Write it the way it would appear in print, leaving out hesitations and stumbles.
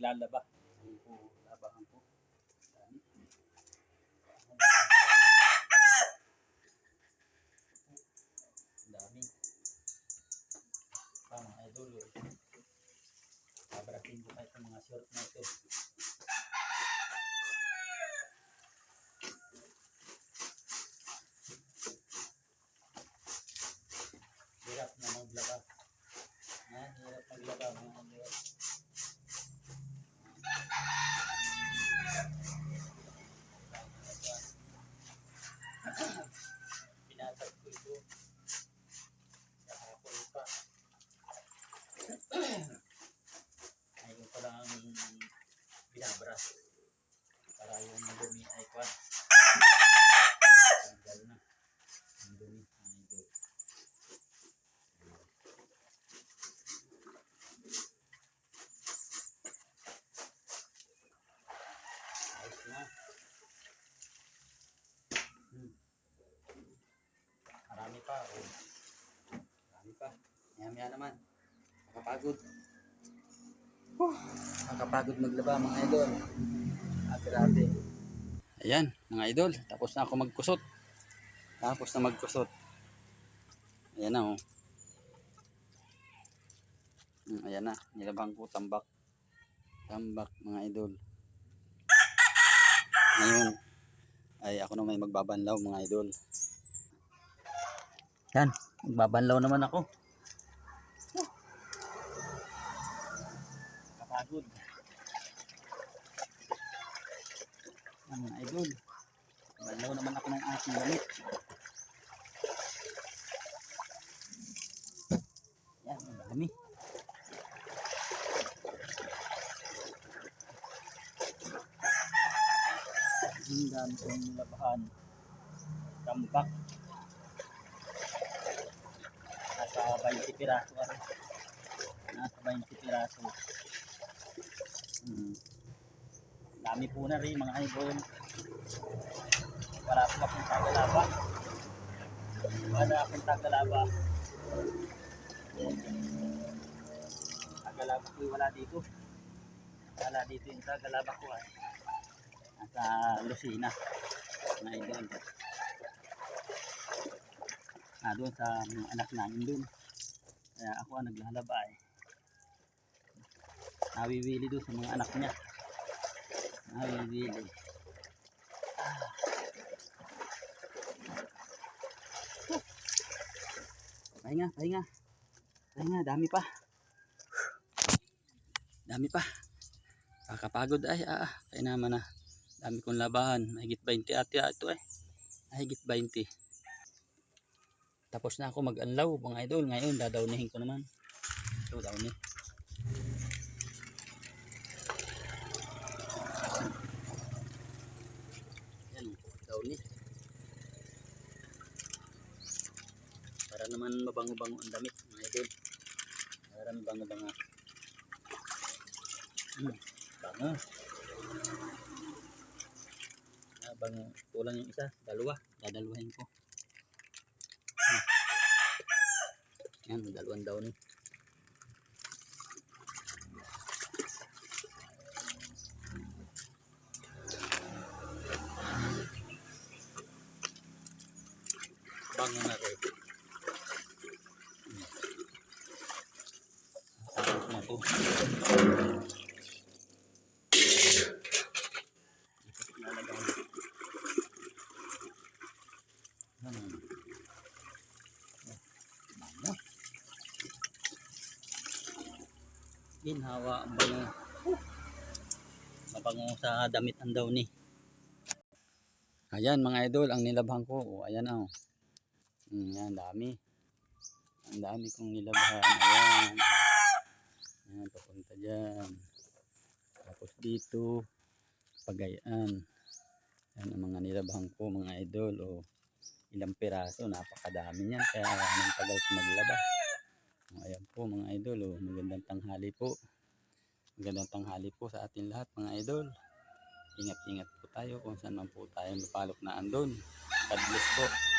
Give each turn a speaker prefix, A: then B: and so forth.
A: naglalaba. Ayun po, labahan po. Dami. Dami. Mga idol. Babarating ko kahit ang mga short na ito. Hirap na maglaba. Hirap maglaba mga idol. Pinatag ko ito. Kahapon pa. Ngayon pa lang binabras. Para yung dumi ay kwan. Tanggal na. Yung dumi. Idol. Ayos na. Marami pa. Oh. Marami pa. Maya-maya naman. Nakapagod. Nakapagod maglaba mga idol. Grabe. Ayan mga idol. Tapos na ako magkusot. Ayan na oh. Ayan na. Nilabang ko tambak. Tambak mga idol. Ngayon ay ako na may magbabanlaw mga idol. Yan. Magbabanlaw naman ako. Kapagod. Yan mga idol. Banlaw naman ako ng aking damit. Yan. Ang dami. Ang dami kong nilabahan. Tambak. Nasa 20 piraso ako. Nasa 20 piraso. Dami po na rin mga idol. Wala po akong tagalaba. Tagalaba ko wala dito. Wala dito yung tagalaba ko ay. Nasa Lucena. Mga idol. Doon sa anak namin doon. Kaya ako ang naglalaba eh. Nawiwili doon sa mga anak niya. Nawiwili. Pahinga. Dami pa. Kakapagod ay. Kaya naman na. Dami kong labahan. Mahigit 20 ati ito eh. Mahigit 20. Tapos na ako mag-anlaw mga idol. Ngayon dadawnihin ko naman. Ito dawni. Yan dawni. Para naman mabango-bango ang damit mga idol. Para mabango-bango. Bango. Bango. Kulang yung isa. Dalawa. Dadalwahin ko. Yan, dalawang daw ni. Bango na rin. Bango na po. Ginhawa ang bango. Mabango sa damit ang daw ni. Ayan mga idol ang nilabhan ko. Ayan oh. Yan dami. Ang dami kong nilabhan. Ayan. Ayan papunta dyan. Tapos dito Pagayan. Yan ang mga nilabhan ko mga idol. Oh. Ilang piraso. Napakadami niyan. Kaya nang tagal ko maglaba. Ayan po mga idol. Oh. Magandang tanghali po. Magandang tanghali po sa atin lahat mga idol. Ingat-ingat po tayo kung saan man po tayo napalok na andon. God bless po.